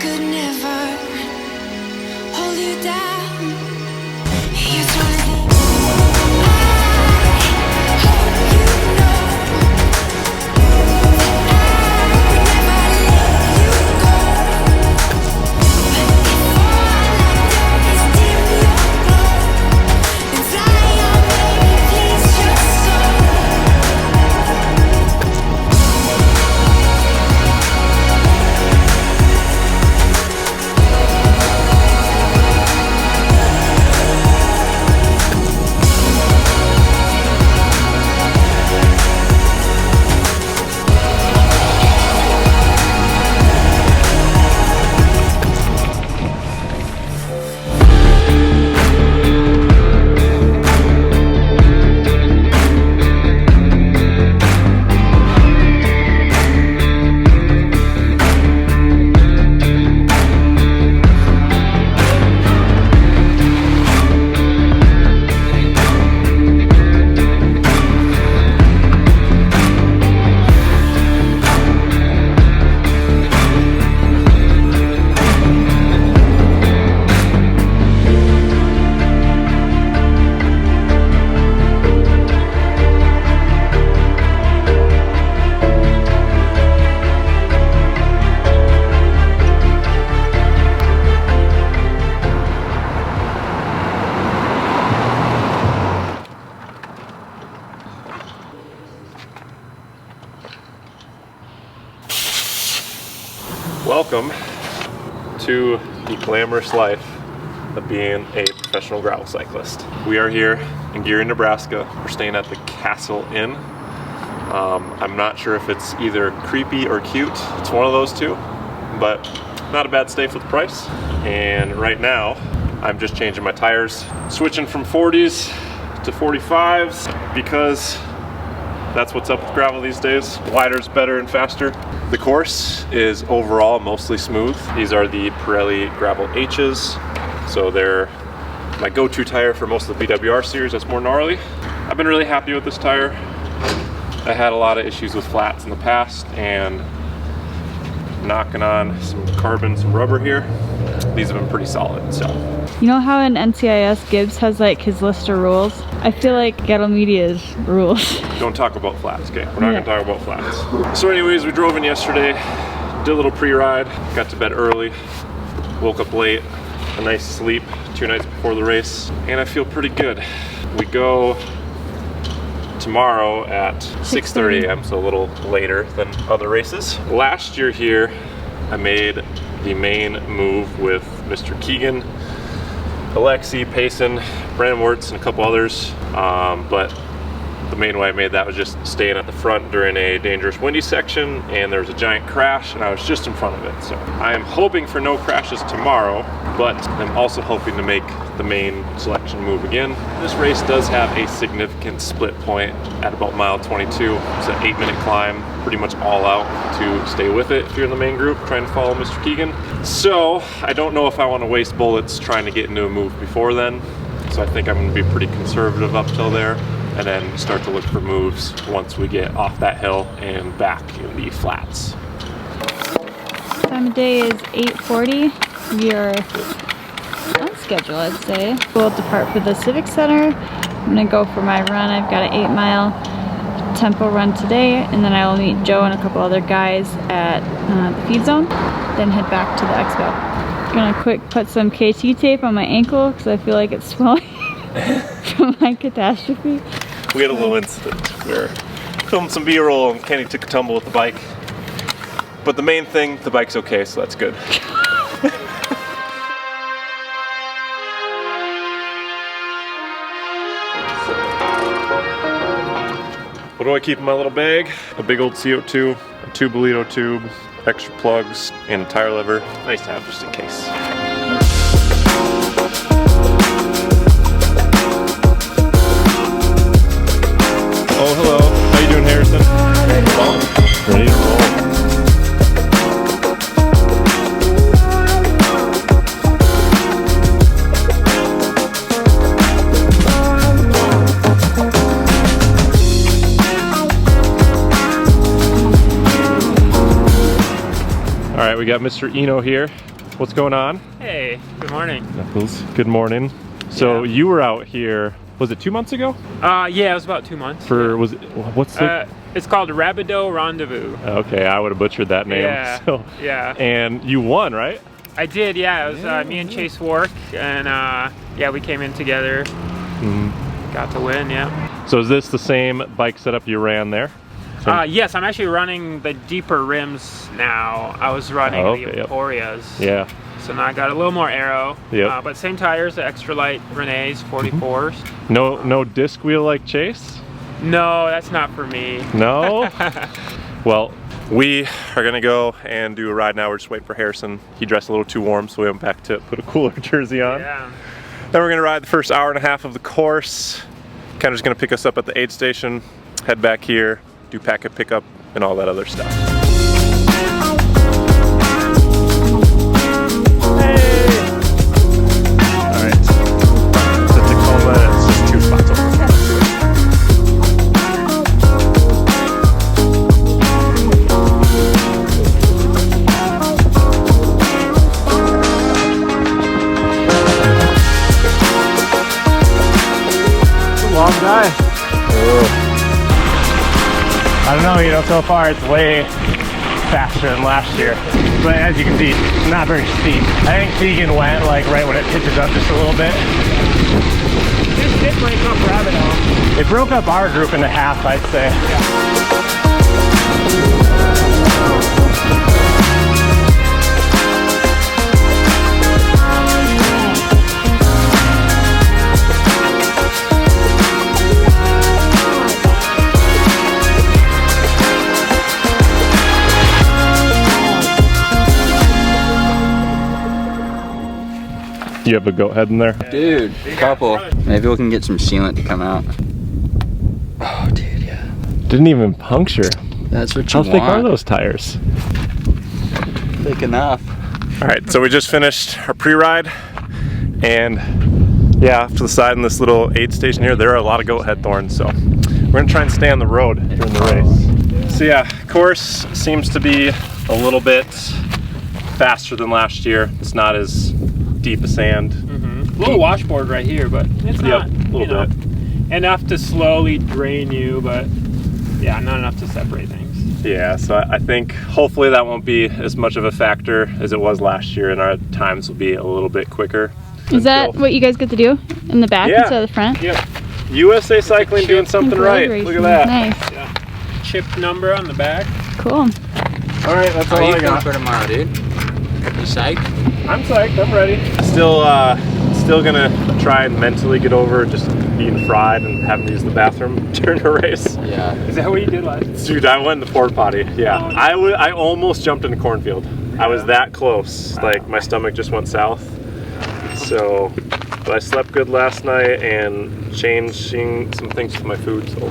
could never hold you down. Here's one of these. I hope you know that I would never let you go. But if all I do is dim your glow, then fly on, baby, please just so. Welcome to the glamorous life of being a professional gravel cyclist. We are here in Gering, Nebraska. We're staying at the Castle Inn. I'm not sure if it's either creepy or cute. It's one of those two, but not a bad stay for the price. And right now, I'm just changing my tires, switching from 40s to 45s because that's what's up with gravel these days. Wider's better and faster. The course is overall mostly smooth. These are the Pirelli Gravel H's. So they're my go-to tire for most of the BWR series that's more gnarly. I've been really happy with this tire. I had a lot of issues with flats in the past, and knocking on some carbon, some rubber here, these have been pretty solid, so. You know how in NCIS Gibbs has like his list of rules? I feel like Ghetto Media's rules. Don't talk about flats, okay? We're not gonna talk about flats. So anyways, we drove in yesterday, did a little pre-ride, got to bed early, woke up late, a nice sleep 2 nights before the race, and I feel pretty good. We go tomorrow at 6:30 a.m., so a little later than other races. Last year here, I made the main move with Mr. Keegan, Alexi, Payson, Brandon Wirtz, and a couple others, but the main way I made that was just staying at the front during a dangerous windy section, and there was a giant crash and I was just in front of it. So I am hoping for no crashes tomorrow, but I'm also hoping to make the main selection move again. This race does have a significant split point at about mile 22. It's an 8-minute climb, pretty much all out to stay with it if you're in the main group trying to follow Mr. Keegan. So I don't know if I want to waste bullets trying to get into a move before then. So I think I'm going to be pretty conservative up till there, and then start to look for moves once we get off that hill and back in the flats. Time of day is 8:40. We are on schedule, I'd say. We'll depart for the Civic Center. I'm gonna go for my run. I've got an 8-mile tempo run today, and then I'll meet Joe and a couple other guys at the feed zone, then head back to the expo. Gonna quick put some KT tape on my ankle because I feel like it's swelling from my catastrophe. We had a little incident where filmed some B-roll and Kenny took a tumble with the bike. But the main thing, the bike's okay, so that's good. What do I keep in my little bag? A big old CO2, a Tubolito tube, extra plugs, and a tire lever. Nice to have just in case. Oh, hello. How you doing, Harrison? Ready to roll. Ready to roll. All right, we got Mr. Inno here. what's going on? Hey, good morning. Knuckles, good morning. So you were out here, was it 2 months ago? Yeah, it was about 2 months. For, was it, what's the? It's called Rabideau Rendezvous. Okay, I would have butchered that name. Yeah, So, yeah. And you won, right? I did, yeah. It was me and Chase Wark, and yeah, we came in together. Got to win, yeah. So is this the same bike setup you ran there? Yes, I'm actually running the deeper rims now. I was running the Emporias. Yeah. So now I got a little more aero. Yep. But same tires, the extra light Renee's 44s. No disc wheel like Chase? No, that's not for me. No? Well, we are gonna go and do a ride now. We're just waiting for Harrison. He dressed a little too warm, so we went back to put a cooler jersey on. Yeah. Then we're gonna ride the first hour and a half of the course. Kind of just gonna pick us up at the aid station, head back here, do packet pickup and all that other stuff. Long drive. I don't know, you know, so far it's way faster than last year. But as you can see, it's not very steep. I think Keegan went like right when it pitches up just a little bit. This did break up Rabideau. It broke up our group into half, I'd say. You have a goat head in there? Dude, couple. Maybe we can get some sealant to come out. Oh, dude, yeah. Didn't even puncture. That's what you want. How thick are those tires? Thick enough. All right, so we just finished our pre-ride, and yeah, off to the side in this little aid station here, there are a lot of goat head thorns, so we're gonna try and stay on the road during the race. So yeah, course seems to be a little bit faster than last year. It's not as deep a sand. A little washboard right here, but it's not, a little bit. Enough to slowly drain you, but yeah, not enough to separate things. Yeah, so I think hopefully that won't be as much of a factor as it was last year, and our times will be a little bit quicker. Is that what you guys get to do? In the back instead of the front? Yep. USA Cycling doing something right. Look at that. Nice. Yeah. Chip number on the back. Cool. All right, that's all I got for tomorrow, dude. You psyched? I'm psyched. I'm ready. Still gonna try and mentally get over just being fried and having to use the bathroom during a race. Yeah. Is that what you did last? Dude, I went in the porta potty. Yeah, I almost jumped in a cornfield. I was that close. Like my stomach just went south. So, but I slept good last night and changing some things with my food. So,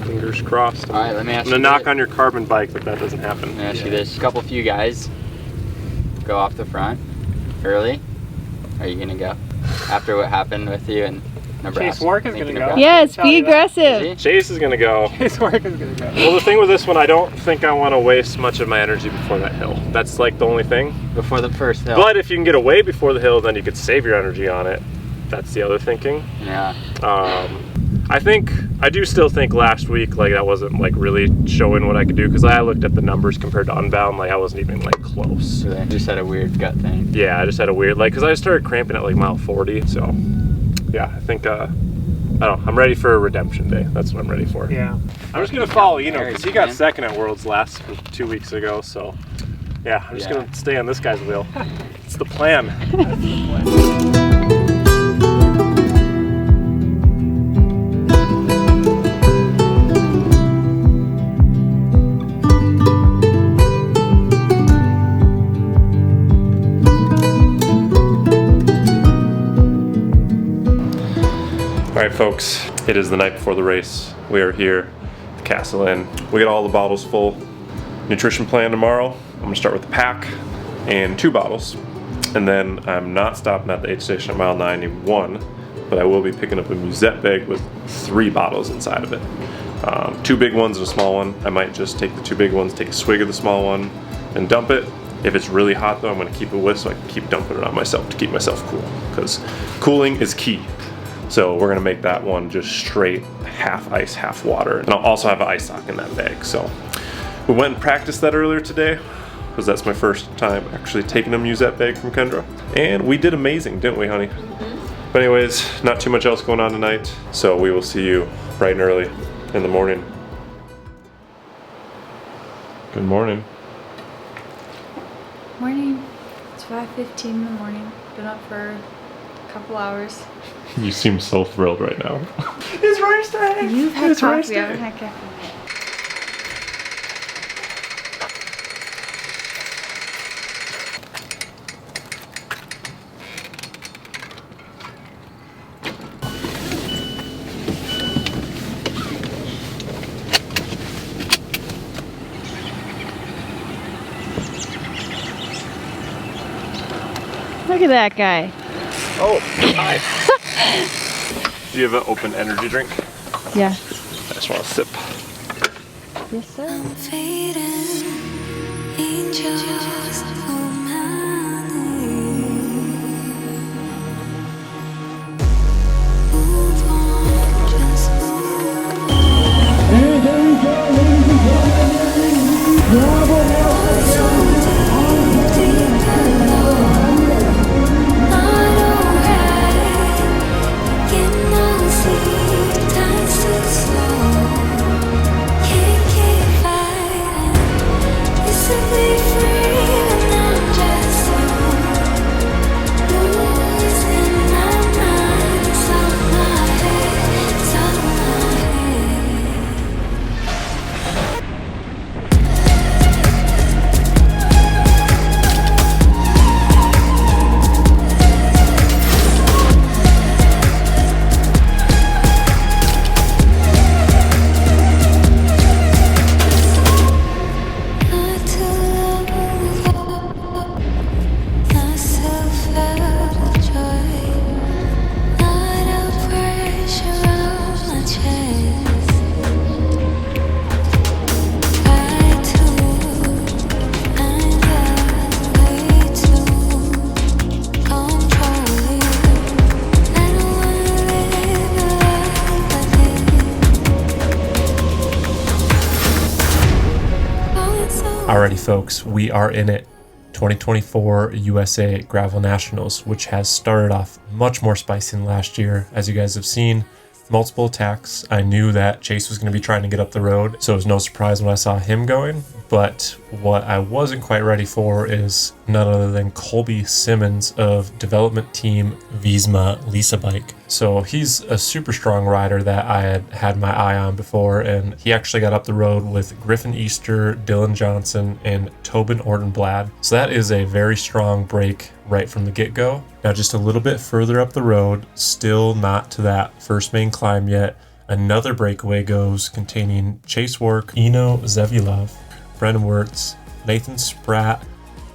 fingers crossed. All right, let me ask you. I'm gonna knock on your carbon bike, but that doesn't happen. Let me ask you this: a few guys go off the front early. Are you gonna go after what happened with you in Nebraska? Chase Wark is gonna go. Yes, be aggressive. Chase is gonna go. Chase Wark is gonna go. Well, the thing with this one, I don't think I want to waste much of my energy before that hill. That's like the only thing. Before the first hill. But if you can get away before the hill, then you could save your energy on it. That's the other thinking. Yeah. I do still think last week, like that wasn't like really showing what I could do, because I looked at the numbers compared to Unbound, like I wasn't even like close. Really? Just had a weird gut thing. Yeah, I just had a weird, like, because I started cramping at like mile 40, so yeah, I think, I don't know, I'm ready for a redemption day. That's what I'm ready for. Yeah. I'm just going to follow Inno, because he got second at Worlds last 2 weeks ago, so yeah, I'm just going to stay on this guy's wheel. It's the plan. All right, folks, it is the night before the race. We are here at the Castle Inn. We got all the bottles full. Nutrition plan tomorrow. I'm gonna start with the pack and 2 bottles. And then I'm not stopping at the aid station at mile 91, but I will be picking up a musette bag with 3 bottles inside of it. 2 big ones and a small one. I might just take the 2 big ones, take a swig of the small one, and dump it. If it's really hot though, I'm gonna keep it with so I can keep dumping it on myself to keep myself cool, because cooling is key. So we're gonna make that one just straight half ice, half water. And I'll also have an ice sock in that bag. So we went and practiced that earlier today, because that's my first time actually taking them use that bag from Kendra. And we did amazing, didn't we, honey? Mm-hmm. But anyways, not too much else going on tonight. So we will see you bright and early in the morning. Good morning. Morning. It's 5:15 in the morning. Been up for a couple hours. You seem so thrilled right now. It's race day! You've had It's race coffee. I day. haven't had caffeine yet. Look at that guy. Oh, hi. Do you have an open energy drink? Yeah. I just want a sip. Yes, sir. Fading angels for money. Move on, just move on. So deep, deep alone. Not alright. Cannot see time's too slow. Can't keep fighting. Used to be free, but now I'm just losing my mind. It's all my head. It's all my head. Not too long ago, myself out of joy. Not a pressure on my chest. I too am that way to control you. I don't wanna live a life like this. Alrighty folks, we are in it. 2024 USA Gravel Nationals, which has started off much more spicy than last year. As you guys have seen, multiple attacks. I knew that Chase was going to be trying to get up the road, so it was no surprise when I saw him going. But what I wasn't quite ready for is none other than Colby Simmons of development team Visma Lisa Bike. So he's a super strong rider that I had my eye on before, and he actually got up the road with Griffin Easter, Dylan Johnson, and Tobin Orton-Blad. So that is a very strong break right from the get-go. Now just a little bit further up the road, still not to that first main climb yet, another breakaway goes containing Chase Work, Inno Zevilov, Brendan Wirtz, Nathan Spratt,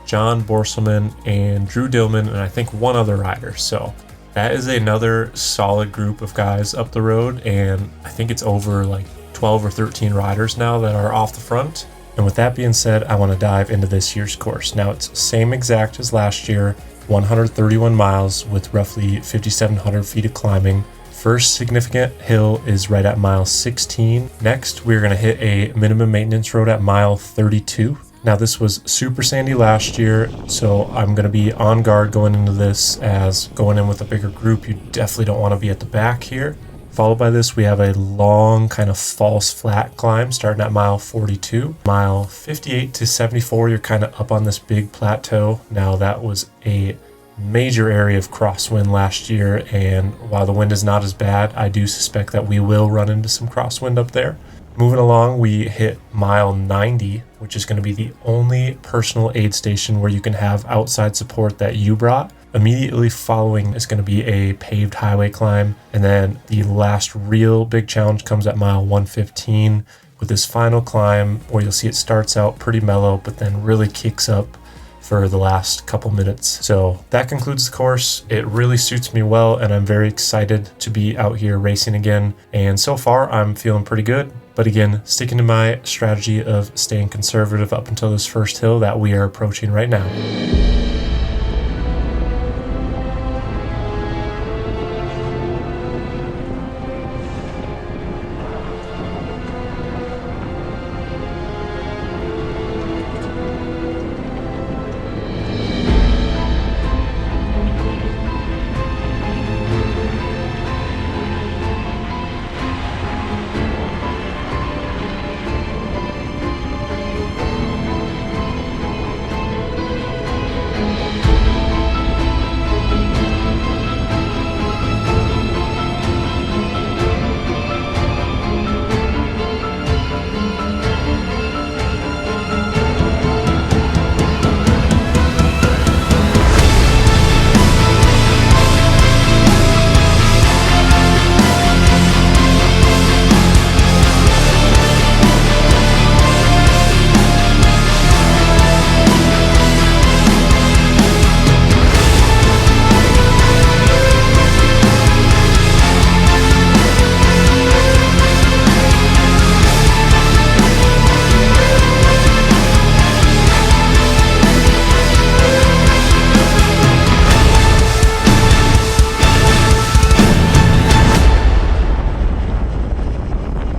John Borselman, and Drew Dillman, and I think one other rider. So that is another solid group of guys up the road, and I think it's over like 12 or 13 riders now that are off the front. And with that being said, I want to dive into this year's course. Now it's same exact as last year, 131 miles with roughly 5,700 feet of climbing. First significant hill is right at mile 16. Next, we're going to hit a minimum maintenance road at mile 32. Now this was super sandy last year, so I'm going to be on guard going into this, as going in with a bigger group, you definitely don't want to be at the back here. Followed by this, we have a long kind of false flat climb starting at mile 42. Mile 58 to 74, you're kind of up on this big plateau. Now that was a major area of crosswind last year, and while the wind is not as bad, I do suspect that we will run into some crosswind up there. Moving along, we hit mile 90, which is going to be the only personal aid station where you can have outside support that you brought. Immediately following is going to be a paved highway climb, and then the last real big challenge comes at mile 115 with this final climb where you'll see it starts out pretty mellow but then really kicks up for the last couple minutes. So that concludes the course. It really suits me well, and I'm very excited to be out here racing again. And so far, I'm feeling pretty good. But again, sticking to my strategy of staying conservative up until this first hill that we are approaching right now.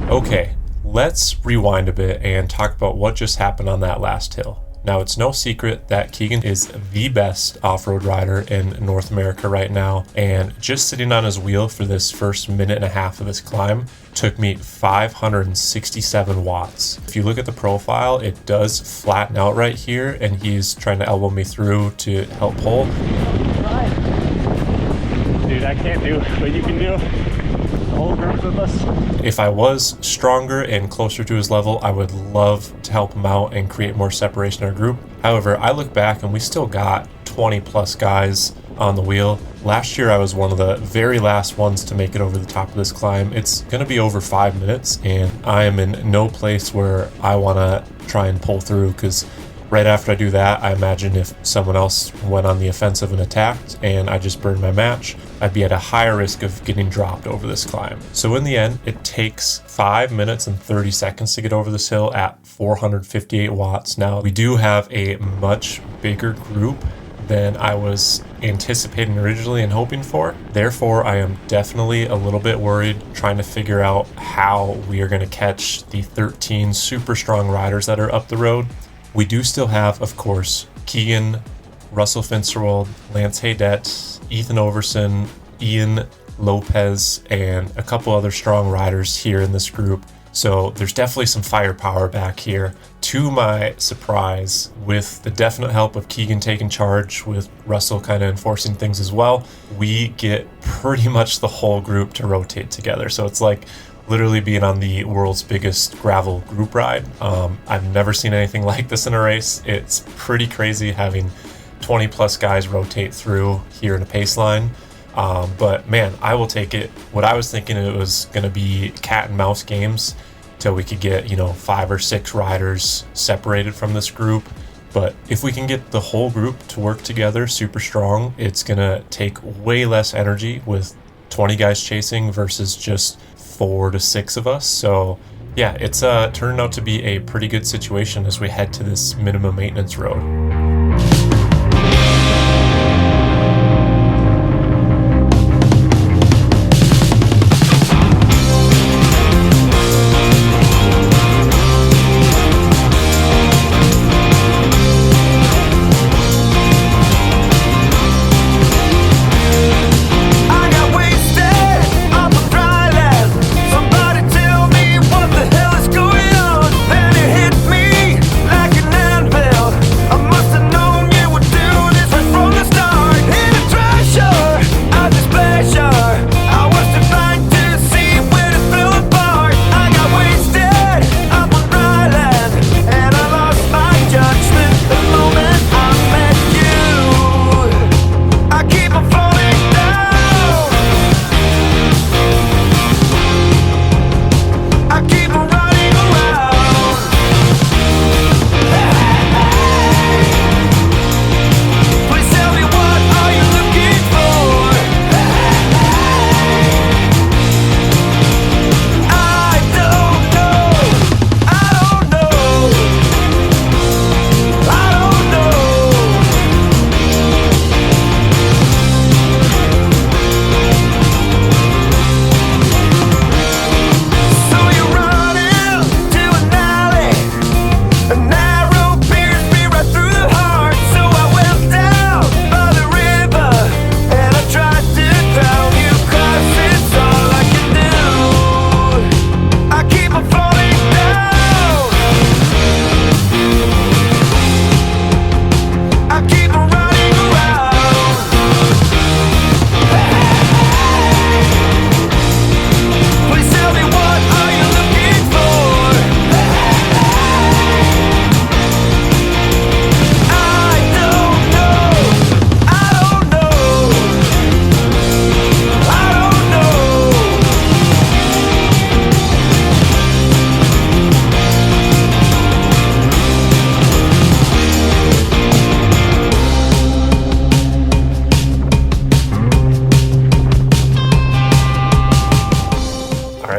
Okay, let's rewind a bit and talk about what just happened on that last hill. Now, it's no secret that Keegan is the best off-road rider in North America right now, and just sitting on his wheel for this first minute and a half of this climb took me 567 watts. If you look at the profile, it does flatten out right here, and he's trying to elbow me through to help pull. Dude, I can't do what you can do. The whole group's with us. If I was stronger and closer to his level, I would love to help him out and create more separation in our group. However, I look back and we still got 20 plus guys on the wheel. Last year, I was one of the very last ones to make it over the top of this climb. It's going to be over 5 minutes, and I am in no place where I want to try and pull through, because right after I do that, I imagine if someone else went on the offensive and attacked and I just burned my match, I'd be at a higher risk of getting dropped over this climb. So in the end, it takes 5 minutes and 30 seconds to get over this hill at 458 watts. Now, we do have a much bigger group than I was anticipating originally and hoping for. Therefore, I am definitely a little bit worried trying to figure out how we are going to catch the 13 super strong riders that are up the road. We do still have, of course, Keegan, Russell Finsterwald, Lance Haydet, Ethan Overson, Ian Lopez, and a couple other strong riders here in this group. So there's definitely some firepower back here. To my surprise, with the definite help of Keegan taking charge, with Russell kind of enforcing things as well, we get pretty much the whole group to rotate together. So it's like literally being on the world's biggest gravel group ride. I've never seen anything like this in a race. It's pretty crazy having 20 plus guys rotate through here in a pace line. But man, I will take it. What I was thinking, it was going to be cat and mouse games till we could get, 5 or 6 riders separated from this group. But if we can get the whole group to work together super strong, it's going to take way less energy with 20 guys chasing versus just 4 to 6 of us. So yeah, it's turned out to be a pretty good situation as we head to this minimum maintenance road. Must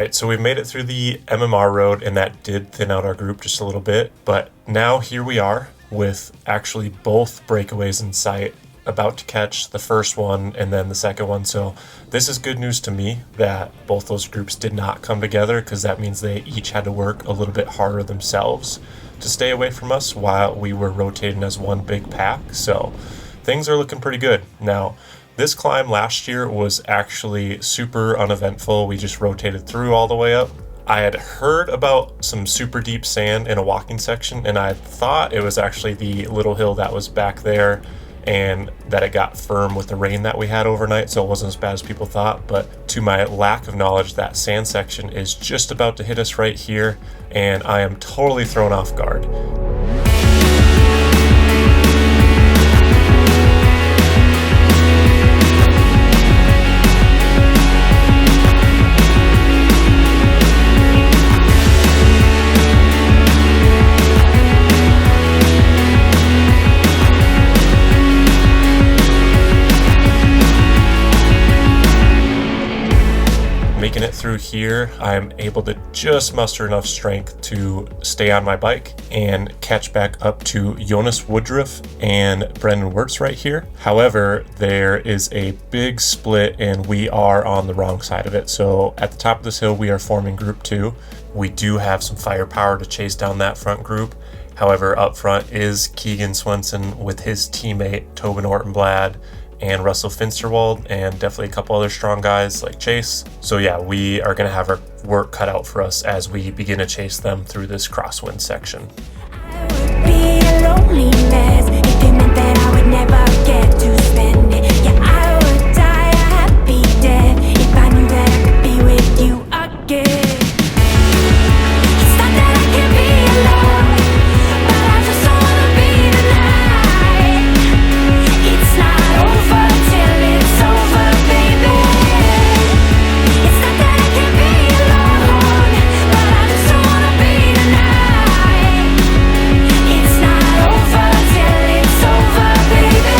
right, so we've made it through the MMR Road, and that did thin out our group just a little bit. But now here we are with actually both breakaways in sight, about to catch the first one and then the second one. So this is good news to me that both those groups did not come together, because that means they each had to work a little bit harder themselves to stay away from us while we were rotating as one big pack. So things are looking pretty good. Now, this climb last year was actually super uneventful. We just rotated through all the way up. I had heard about some super deep sand in a walking section, and I thought it was actually the little hill that was back there, and that it got firm with the rain that we had overnight, so it wasn't as bad as people thought. But to my lack of knowledge, that sand section is just about to hit us right here, and I am totally thrown off guard. Making it through here, I'm able to just muster enough strength to stay on my bike and catch back up to Jonas Woodruff and Brendan Wirtz right here. However, there is a big split and we are on the wrong side of it. So at the top of this hill, we are forming group 2. We do have some firepower to chase down that front group. However, up front is Keegan Swenson with his teammate Tobin Ortenblad and Russell Finsterwald, and definitely a couple other strong guys like Chase. So yeah, we are going to have our work cut out for us as we begin to chase them through this crosswind section. I would be a lonely mess if it meant that I would never get to spend it. Yeah, I would die a happy death if I knew that I could be with you again. It's not that I can't be alone, but I just don't wanna be tonight. It's not over till it's over, baby. It's not that I can't be alone, but I just don't wanna be tonight. It's not over till it's over, baby.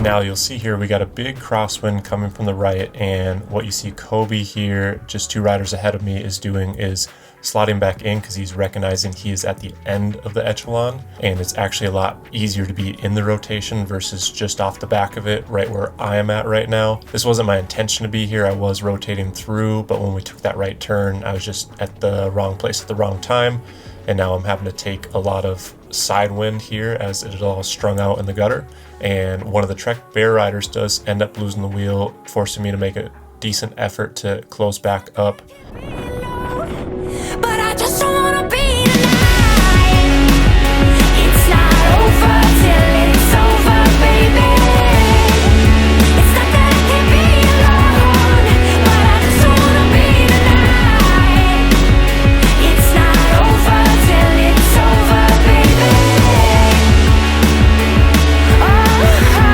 Now you'll see here we got a big crosswind coming from the right, and what you see Kobe here, just 2 riders ahead of me, is doing is slotting back in because he's recognizing he is at the end of the echelon, and it's actually a lot easier to be in the rotation versus just off the back of it right where I am at right now. This wasn't my intention to be here. I was rotating through, but when we took that right turn, I was just at the wrong place at the wrong time, and now I'm having to take a lot of side wind here as it is all strung out in the gutter. And one of the Trek Bear riders does end up losing the wheel, forcing me to make a decent effort to close back up. But I just don't wanna be tonight. It's not over till it's over, baby. It's not that I can't be alone, but I just don't wanna be tonight. It's not over till it's over, baby. Oh, no.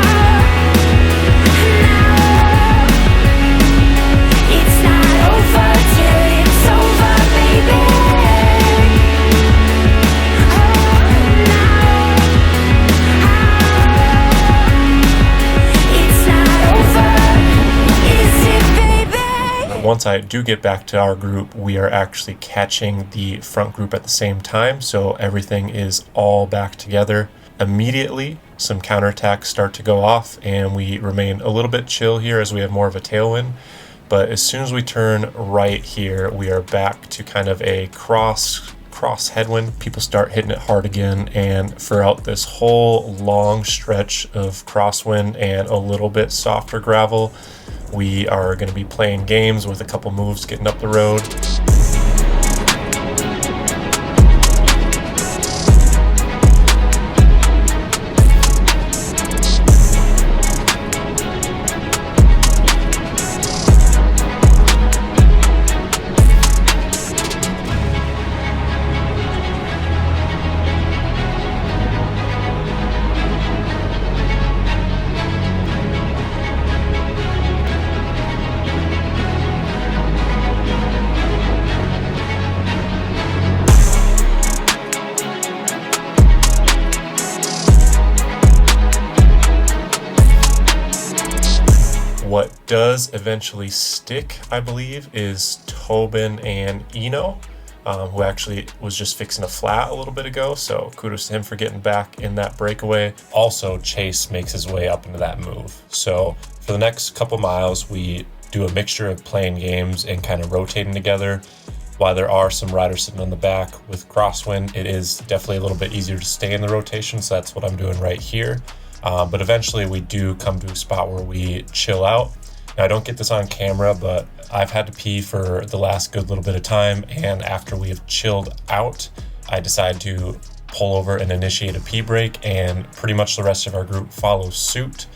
It's not over till it's over, baby. It's not over, is it, baby? Once I do get back to our group, we are actually catching the front group at the same time, so everything is all back together. Immediately, some counterattacks start to go off, and we remain a little bit chill here as we have more of a tailwind. But as soon as we turn right here, we are back to kind of a cross headwind. People start hitting it hard again, and throughout this whole long stretch of crosswind and a little bit softer gravel, we are going to be playing games with a couple moves getting up the road. does eventually stick, I believe, is Tobin and Inno, who actually was just fixing a flat a little bit ago. So kudos to him for getting back in that breakaway. Also, Chase makes his way up into that move. So for the next couple miles, we do a mixture of playing games and kind of rotating together. While there are some riders sitting on the back with crosswind, it is definitely a little bit easier to stay in the rotation. So that's what I'm doing right here. But eventually we do come to a spot where we chill out. Now, I don't get this on camera, but I've had to pee for the last good little bit of time. And after we have chilled out, I decide to pull over and initiate a pee break, and pretty much the rest of our group follows suit.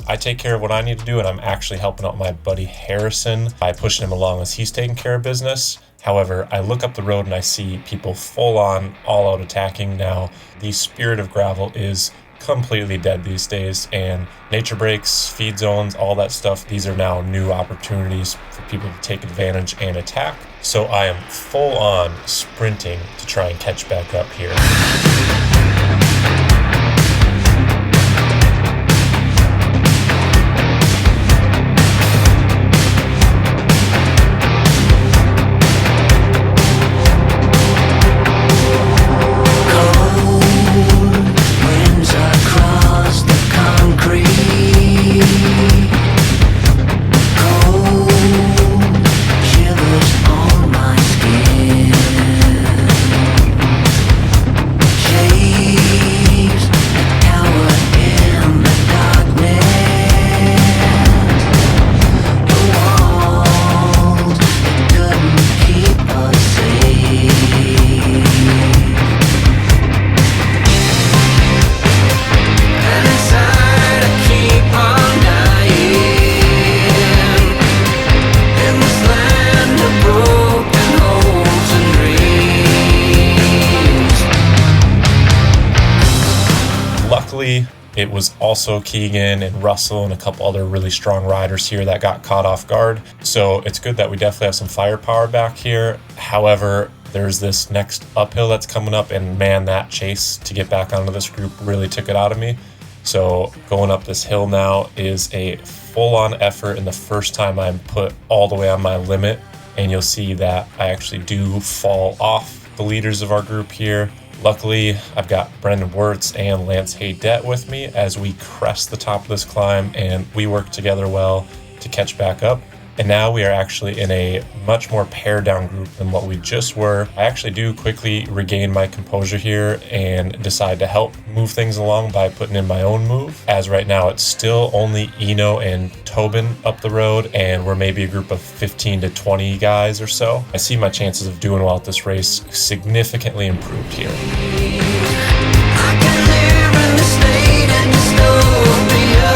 I take care of what I need to do, and I'm actually helping out my buddy Harrison by pushing him along as he's taking care of business. However, I look up the road and I see people full on, all out attacking. Now, the Spirit of gravel is completely dead these days, and nature breaks, feed zones, all that stuff, these are now new opportunities for people to take advantage and attack. So I am full on sprinting to try and catch back up here. It was also Keegan and Russell and a couple other really strong riders here that got caught off guard. So it's good that we definitely have some firepower back here. However, there's this next uphill that's coming up, and man, that chase to get back onto this group really took it out of me. So going up this hill now is a full-on effort, and the first time I'm put all the way on my limit, and you'll see that I actually do fall off the leaders of our group here. Luckily, I've got Brendan Wirtz and Lance Haydet with me as we crest the top of this climb, and we work together well to catch back up. And now we are actually in a much more pared down group than what we just were. I actually do quickly regain my composure here and decide to help move things along by putting in my own move. As right now, it's still only Inno and Tobin up the road, and we're maybe a group of 15 to 20 guys or so. I see my chances of doing well at this race significantly improved here. I can live in the state and dystopia.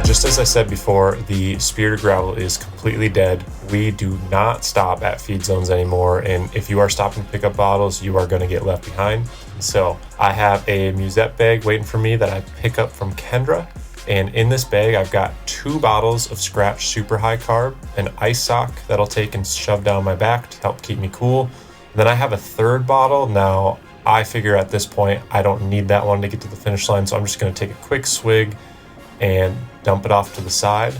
Just as I said before, the Spirit of gravel is completely dead. We do not stop at feed zones anymore, and if you are stopping to pick up bottles, you are going to get left behind. So I have a musette bag waiting for me that I pick up from Kendra, and in this bag I've got 2 bottles of Scratch Super High Carb, an ice sock that I'll take and shove down my back to help keep me cool. And then I have a 3rd bottle. Now I figure at this point I don't need that one to get to the finish line, so I'm just going to take a quick swig and dump it off to the side.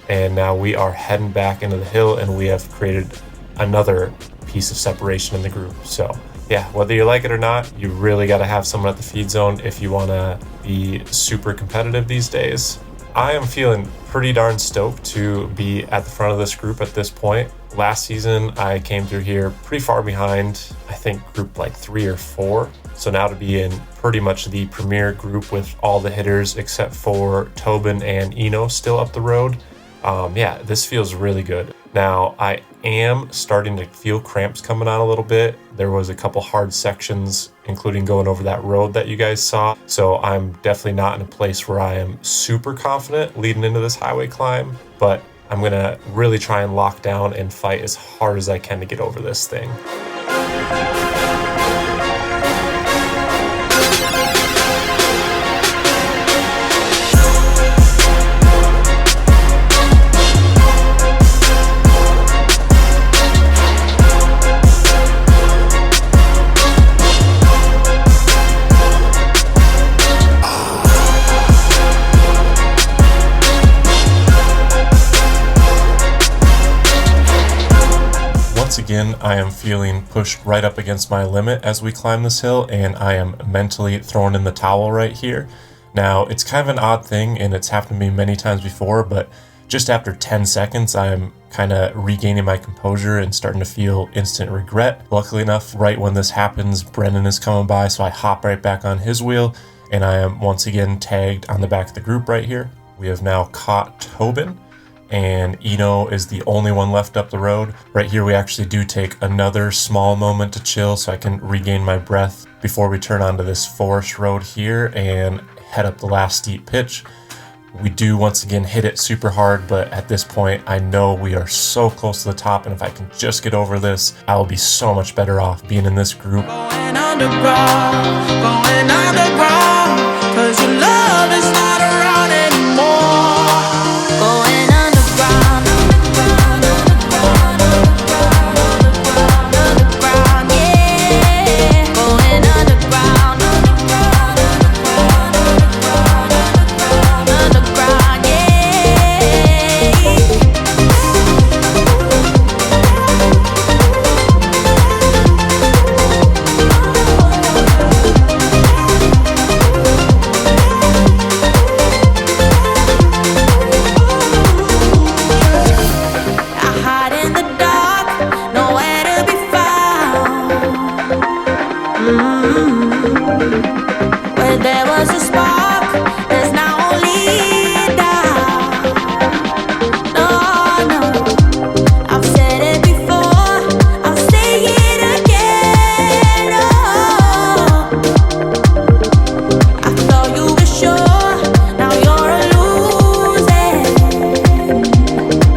And now we are heading back into the hill, and we have created another piece of separation in the group. So yeah, whether you like it or not, you really got to have someone at the feed zone if you want to be super competitive these days. I am feeling pretty darn stoked to be at the front of this group at this point. Last season, I came through here pretty far behind, I think group like 3 or 4. So now to be in pretty much the premier group with all the hitters except for Tobin and Inno still up the road. Yeah, this feels really good. Now, I am starting to feel cramps coming on a little bit. There was a couple hard sections, including going over that road that you guys saw. So I'm definitely not in a place where I am super confident leading into this highway climb, but I'm gonna really try and lock down and fight as hard as I can to get over this thing. Again, I am feeling pushed right up against my limit as we climb this hill, and I am mentally throwing in the towel right here. Now, it's kind of an odd thing, and it's happened to me many times before, but just after 10 seconds, I'm kind of regaining my composure and starting to feel instant regret. Luckily enough, right when this happens, Brennan is coming by, so I hop right back on his wheel, and I am once again tagged on the back of the group right here. We have now caught Tobin, and Inno is the only one left up the road. Right here, we actually do take another small moment to chill so I can regain my breath before we turn onto this forest road here and head up the last steep pitch. We do once again hit it super hard, but at this point, I know we are so close to the top, and if I can just get over this, I will be so much better off being in this group. Going underground, 'cause your love is not around anymore. Going underground, underground, yeah. Going underground, underground, where there was a spark, there's now only doubt. No, no, I've said it before, I'll say it again. Oh, I thought you were sure, now you're losing.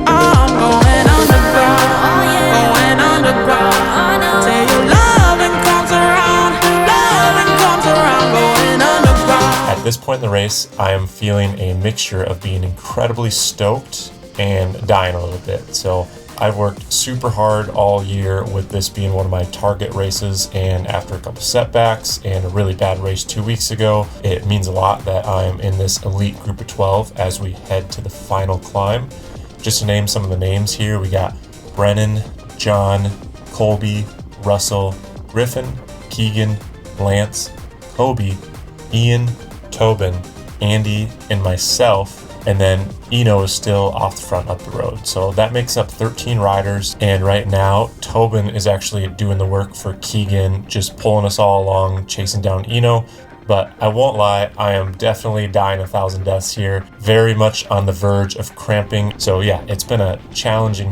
I'm going underground, going underground. Say your loving comes around, loving comes around, going underground. At this point in the race, I am feeling a mixture of being incredibly stoked and dying a little bit. So I've worked super hard all year with this being one of my target races, and after a couple setbacks and a really bad race 2 weeks ago, it means a lot that I'm in this elite group of 12 as we head to the final climb. Just to name some of the names here, we got Brennan, John, Colby, Russell, Griffin, Keegan, Lance, Kobe, Ian, Tobin, Andy, and myself, and then Inno is still off the front up the road. So that makes up 13 riders, and right now Tobin is actually doing the work for Keegan, just pulling us all along, chasing down Inno. But I won't lie, I am definitely dying 1,000 deaths here, very much on the verge of cramping. So yeah, it's been a challenging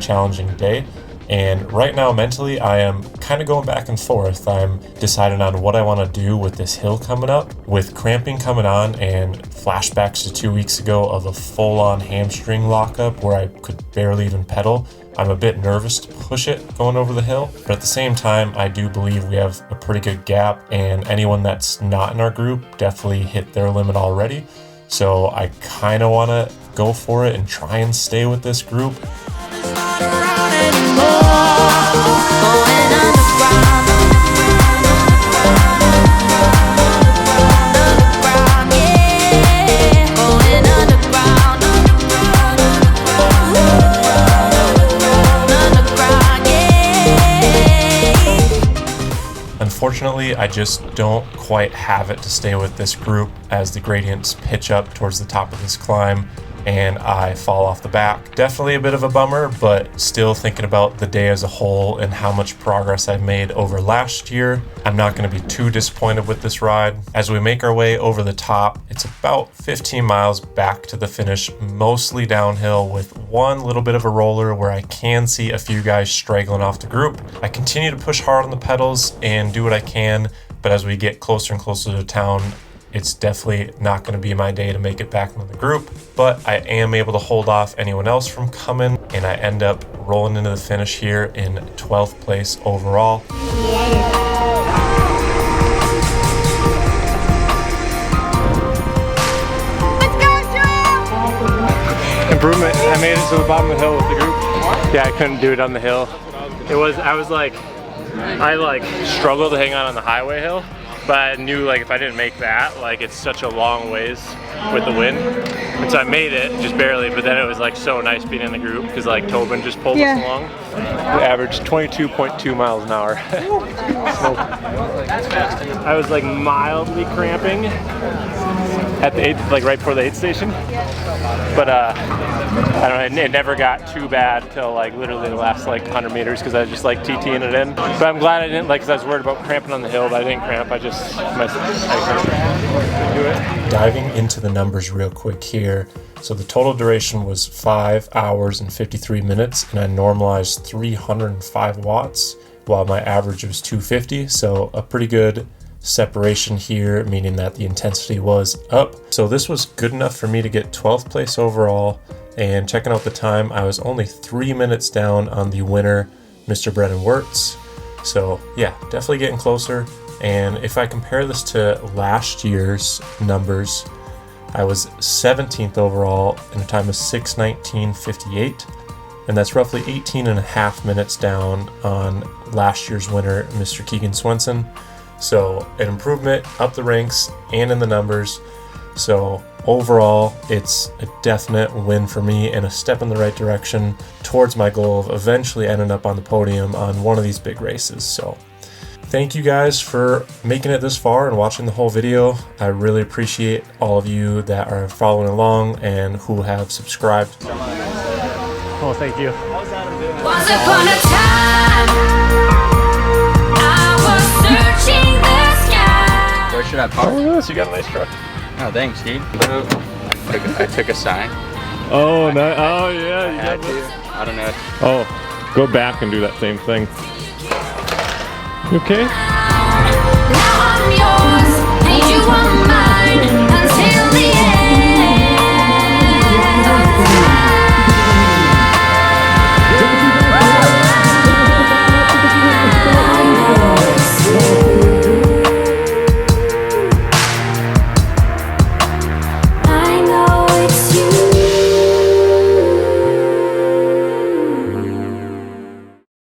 day. And right now, mentally, I am kind of going back and forth. I'm deciding on what I want to do with this hill coming up. With cramping coming on and flashbacks to 2 weeks ago of a full-on hamstring lockup where I could barely even pedal, I'm a bit nervous to push it going over the hill. But at the same time, I do believe we have a pretty good gap, and anyone that's not in our group definitely hit their limit already. So I kind of want to go for it and try and stay with this group. Unfortunately, I just don't quite have it to stay with this group as the gradients pitch up towards the top of this climb. and I fall off the back. Definitely a bit of a bummer, but still thinking about the day as a whole and how much progress I've made over last year, I'm not going to be too disappointed with this ride. As we make our way over the top, it's about 15 miles back to the finish, mostly downhill with one little bit of a roller where I can see a few guys straggling off the group. I continue to push hard on the pedals and do what I can, but as we get closer and closer to town, it's definitely not going to be my day to make it back into the group, but I am able to hold off anyone else from coming, and I end up rolling into the finish here in 12th place overall. Improvement. I made it to the bottom of the hill with the group. Yeah, I couldn't do it on the hill. I struggled to hang on the highway hill, but I knew like if I didn't make that, like it's such a long ways with the wind. And so I made it, just barely, but then it was like so nice being in the group because like Tobin just pulled us along. We averaged 22.2 miles an hour. So, I was like mildly cramping at the 8th, like right before the 8th station. But I don't know, it never got too bad till like literally the last like 100 meters because I was just like TTing it in. But I'm glad I didn't, like, because I was worried about cramping on the hill, but I didn't cramp. I just do it. Diving into the numbers real quick here. So the total duration was 5 hours and 53 minutes, and I normalized 305 watts, while my average was 250. So a pretty good separation here, meaning that the intensity was up. So this was good enough for me to get 12th place overall. And checking out the time, I was only 3 minutes down on the winner, Mr. Brennan Wirtz. So yeah, definitely getting closer. And if I compare this to last year's numbers, I was 17th overall in a time of 6:19.58. And that's roughly 18 and a half minutes down on last year's winner, Mr. Keegan Swenson. So an improvement up the ranks and in the numbers. So overall, it's a definite win for me and a step in the right direction towards my goal of eventually ending up on the podium on one of these big races. So thank you guys for making it this far and watching the whole video. I really appreciate all of you that are following along and who have subscribed. Oh, thank you. Once upon a time, I was searching the sky. Where should I park? Oh, yes, you got a nice truck. Oh, thanks, dude. I took a sign. Oh, no. Oh, yeah. I had to. I don't know. Oh, go back and do that same thing. You okay? Now I'm yours.